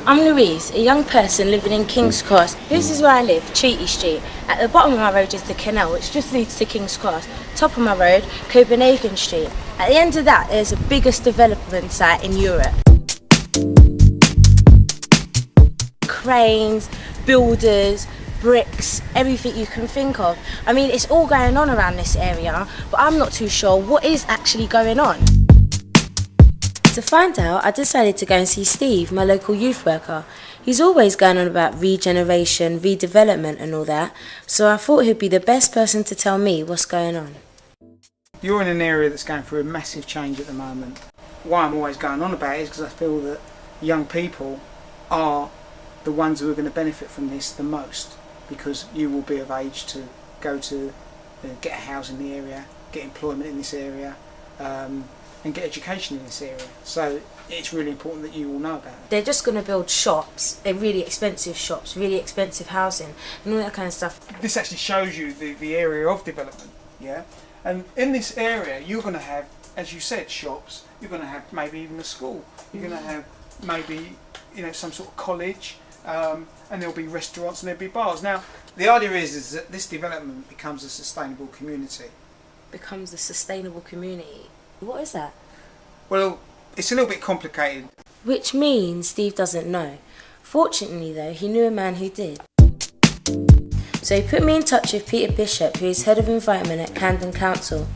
I'm Louise, a young person living in King's Cross. This is where I live, Treaty Street. At the bottom of my road is the canal, which just leads to King's Cross. Top of my road, Comissioned Street. At the end of that, there's the biggest development site in Europe. Cranes, builders, bricks, everything you can think of. I mean, it's all going on around this area, but I'm not too sure what is actually going on. To find out, I decided to go and see Steve, my local youth worker. He's always going on about regeneration, redevelopment and all that, so I thought he'd be the best person to tell me what's going on. You're in an area that's going through a massive change at the moment. Why I'm always going on about it is because I feel that young people are the ones who are going to benefit from this the most, because you will be of age to go to get a house in the area, get employment in this area, and get education in this area. So it's really important that you all know about it. They're just going to build shops, they're really expensive shops, really expensive housing and all that kind of stuff. This actually shows you the area of development, yeah? And in this area you're going to have, as you said, shops, you're going to have maybe even a school, you're going to have maybe, you know, some sort of college, and there'll be restaurants and there'll be bars. Now the idea is that this development becomes a sustainable community. Becomes a sustainable community? What is that? Well, it's a little bit complicated. Which means Steve doesn't know. Fortunately though, he knew a man who did. So he put me in touch with Peter Bishop, who is Head of Environment at Camden Council.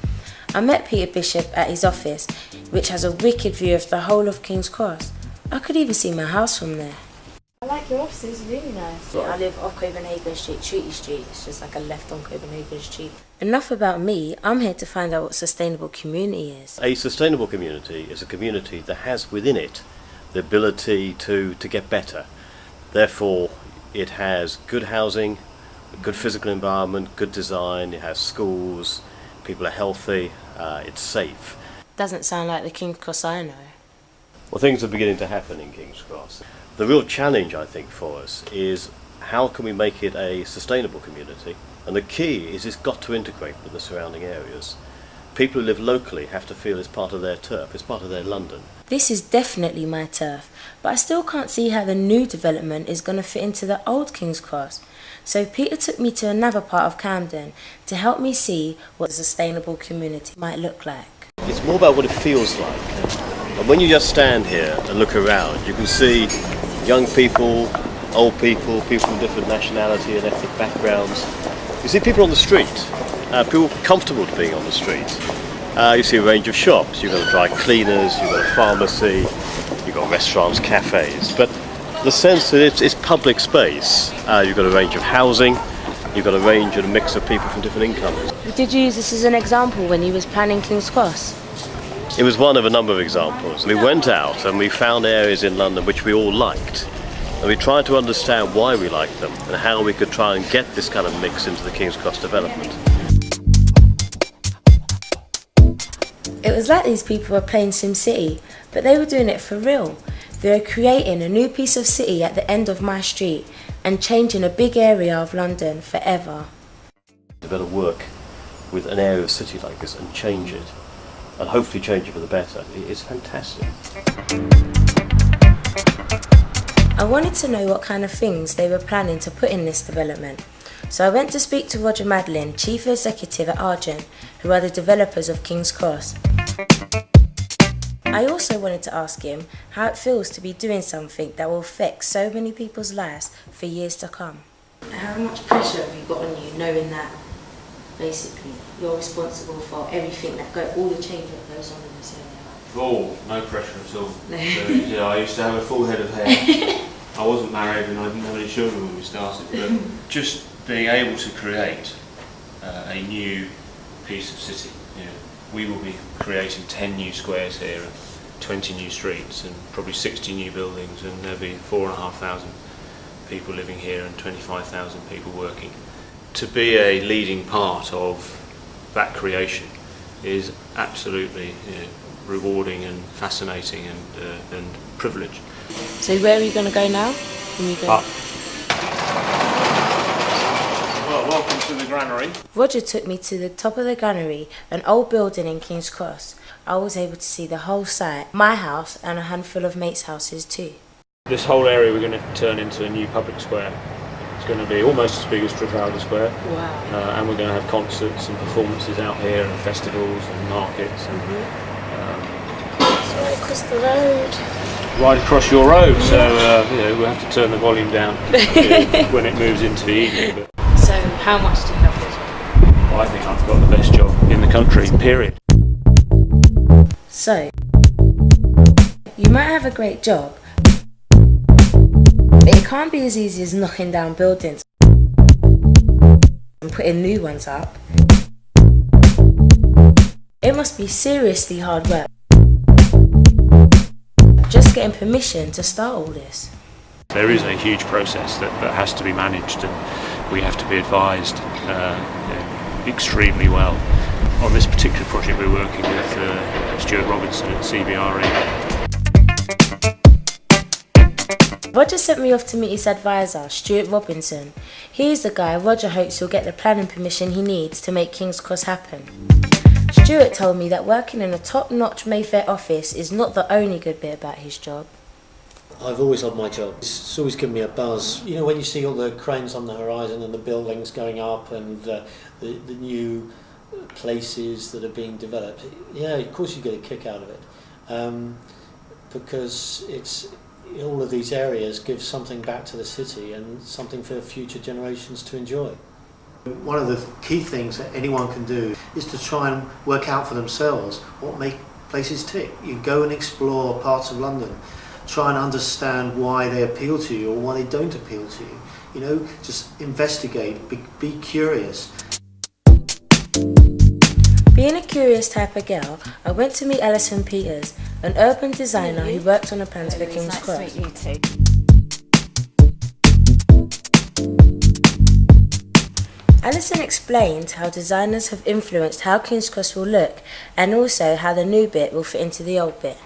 I met Peter Bishop at his office, which has a wicked view of the whole of King's Cross. I could even see my house from there. I like your office, it's really nice. I live off Comissioned Street, Treaty Street. It's just like a left on Comissioned Street. Enough about me, I'm here to find out what sustainable community is. A sustainable community is a community that has within it the ability to get better. Therefore, it has good housing, a good physical environment, good design, it has schools, people are healthy, it's safe. Doesn't sound like the King's Cross I know. Well, things are beginning to happen in King's Cross. The real challenge, I think, for us is how can we make it a sustainable community? And the key is it's got to integrate with the surrounding areas. People who live locally have to feel it's part of their turf, it's part of their London. This is definitely my turf, but I still can't see how the new development is going to fit into the old King's Cross. So Peter took me to another part of Camden to help me see what a sustainable community might look like. It's more about what it feels like. And when you just stand here and look around, you can see young people, old people, people from different nationality and ethnic backgrounds. You see people on the street, people comfortable to being on the street. You see a range of shops. You've got dry cleaners, you've got a pharmacy, you've got restaurants, cafes. But the sense that it's public space. You've got a range of housing, you've got a range and a mix of people from different incomes. Did you use this as an example when you was planning King's Cross? It was one of a number of examples. We went out and we found areas in London which we all liked. And we tried to understand why we liked them and how we could try and get this kind of mix into the King's Cross development. It was like these people were playing SimCity, but they were doing it for real. They were creating a new piece of city at the end of my street and changing a big area of London forever. To better work with an area of city like this and change it, and hopefully change it for the better, it's fantastic. I wanted to know what kind of things they were planning to put in this development. So I went to speak to Roger Madlin, Chief Executive at Argent, who are the developers of King's Cross. I also wanted to ask him how it feels to be doing something that will affect so many people's lives for years to come. How much pressure have you got on you knowing that basically you're responsible for everything all the change that goes on in this area? Oh, no pressure at all. Yeah, I used to have a full head of hair. I wasn't married and I didn't have any children when we started, but just being able to create a new piece of city. You know, we will be creating 10 new squares here, 20 new streets and probably 60 new buildings, and there'll be 4,500 people living here and 25,000 people working. To be a leading part of that creation is absolutely rewarding and fascinating and privileged. So where are you going to go now? When you go? Up. Well, welcome to the granary. Roger took me to the top of the granary, an old building in King's Cross. I was able to see the whole site, my house and a handful of mates' houses too. This whole area we're going to turn into a new public square. It's going to be almost as big as Trafalgar Square. Wow. And we're going to have concerts and performances out here and festivals and markets. And, It's right across the road. right across your road, so we'll have to turn the volume down when it moves into the evening. But So how much do you love your job? I think I've got the best job in the country, period. So, you might have a great job, but it can't be as easy as knocking down buildings and putting new ones up. It must be seriously hard work just getting permission to start all this. There is a huge process that has to be managed, and we have to be advised extremely well. On this particular project we're working with Stuart Robinson at CBRE. Roger sent me off to meet his advisor, Stuart Robinson. He's the guy Roger hopes will get the planning permission he needs to make King's Cross happen. Stuart told me that working in a top-notch Mayfair office is not the only good bit about his job. I've always loved my job. It's always given me a buzz. You know, when you see all the cranes on the horizon and the buildings going up and the new places that are being developed, yeah, of course you get a kick out of it, because it's all of these areas give something back to the city and something for future generations to enjoy. One of the key things that anyone can do is to try and work out for themselves what make places tick. You go and explore parts of London, try and understand why they appeal to you or why they don't appeal to you. You know, just investigate, be curious. Being a curious type of girl, I went to meet Alison Peters, an urban designer who worked on the plans for King's Cross. Alison explained how designers have influenced how King's Cross will look and also how the new bit will fit into the old bit.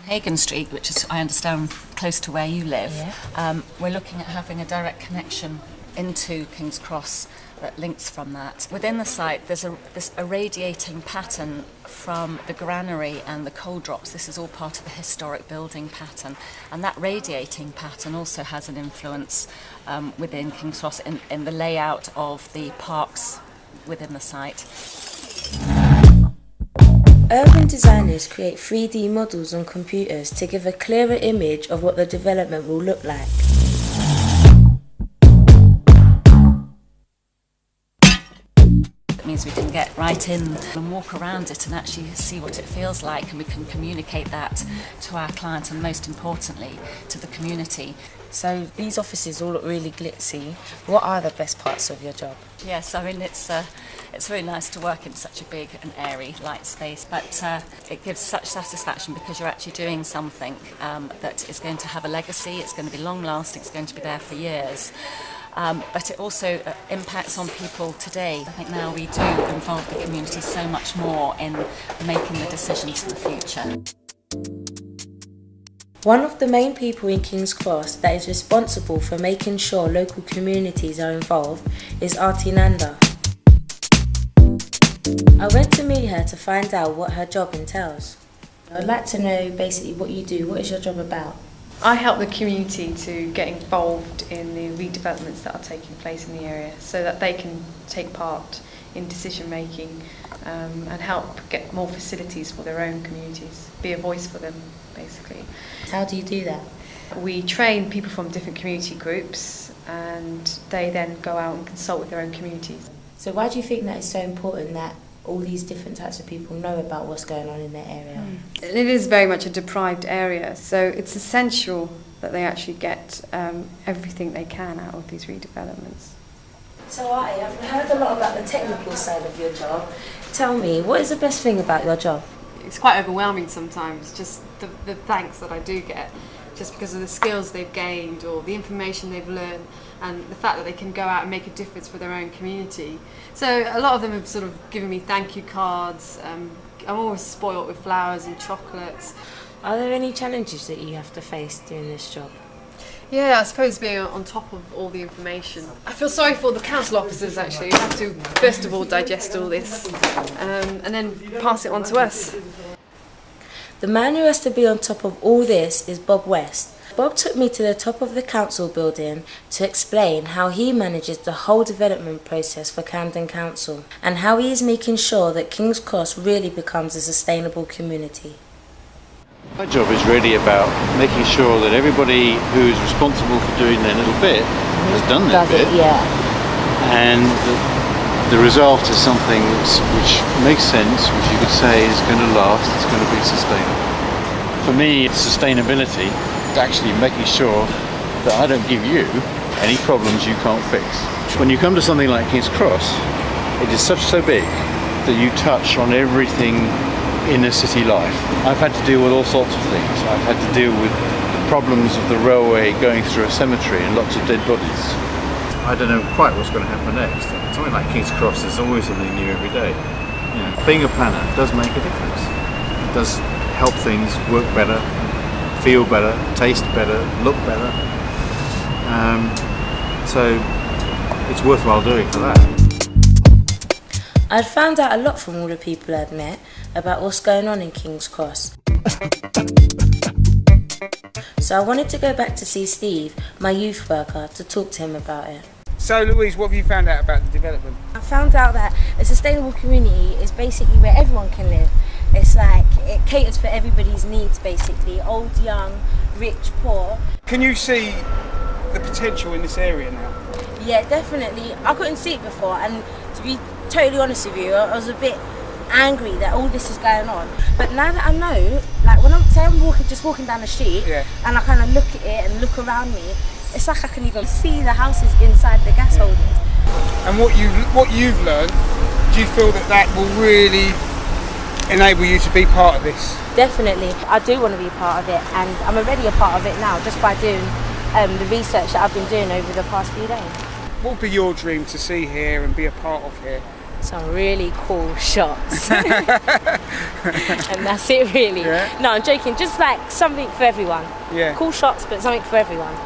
Hagen Street, which is, I understand, close to where you live, we're looking at having a direct connection into King's Cross that links from that. Within the site, there's this irradiating pattern from the granary and the coal drops. This is all part of the historic building pattern, and that radiating pattern also has an influence within King's Cross in the layout of the parks within the site. Urban designers create 3D models on computers to give a clearer image of what the development will look like. It means we can get right in and walk around it and actually see what it feels like, and we can communicate that to our client and, most importantly, to the community. So these offices all look really glitzy. What are the best parts of your job? Yes, I mean it's really nice to work in such a big and airy light space, but it gives such satisfaction because you're actually doing something that is going to have a legacy. It's going to be long lasting, it's going to be there for years. But it also impacts on people today. I think now we do involve the community so much more in making the decisions for the future. One of the main people in King's Cross that is responsible for making sure local communities are involved is Aarti Nanda. I went to meet her to find out what her job entails. I'd like to know basically what you do. What is your job about? I help the community to get involved in the redevelopments that are taking place in the area so that they can take part in decision making and help get more facilities for their own communities, be a voice for them basically. How do you do that? We train people from different community groups and they then go out and consult with their own communities. So why do you think that is so important that all these different types of people know about what's going on in their area? It is very much a deprived area, so it's essential that they actually get everything they can out of these redevelopments. So I've heard a lot about the technical side of your job. Tell me, what is the best thing about your job? It's quite overwhelming sometimes, just the thanks that I do get, just because of the skills they've gained or the information they've learned and the fact that they can go out and make a difference for their own community. So a lot of them have sort of given me thank you cards. I'm always spoilt with flowers and chocolates. Are there any challenges that you have to face doing this job? Yeah, I suppose being on top of all the information. I feel sorry for the council officers actually, who have to first of all digest all this and then pass it on to us. The man who has to be on top of all this is Bob West. Bob took me to the top of the council building to explain how he manages the whole development process for Camden Council and how he is making sure that King's Cross really becomes a sustainable community. My job is really about making sure that everybody who is responsible for doing their little bit has done their bit, and the result is something which makes sense, which you could say is going to last, it's going to be sustainable. For me, sustainability is actually making sure that I don't give you any problems you can't fix. When you come to something like King's Cross, it is so big that you touch on everything in a city life. I've had to deal with all sorts of things. I've had to deal with the problems of the railway going through a cemetery and lots of dead bodies. I don't know quite what's going to happen next. Something like King's Cross, there's always something new every day. You know, being a planner does make a difference. It does help things work better, feel better, taste better, look better. So it's worthwhile doing for that. I'd found out a lot from all the people I'd met about what's going on in King's Cross. So I wanted to go back to see Steve, my youth worker, to talk to him about it. So Louise, what have you found out about the development? I found out that a sustainable community is basically where everyone can live. It's like, it caters for everybody's needs basically, old, young, rich, poor. Can you see the potential in this area now? Yeah, definitely. I couldn't see it before, and to be totally honest with you, I was a bit angry that all this is going on. But now that I know, like when I'm just walking down the street, and I kind of look at it and look around me, it's like I can even see the houses inside the gas holders. And what you've learned, do you feel that will really enable you to be part of this? Definitely, I do want to be a part of it, and I'm already a part of it now just by doing the research that I've been doing over the past few days. What would be your dream to see here and be a part of here? Some really cool shots. And that's it really. No, I'm joking, just like something for everyone. Cool shots, but something for everyone.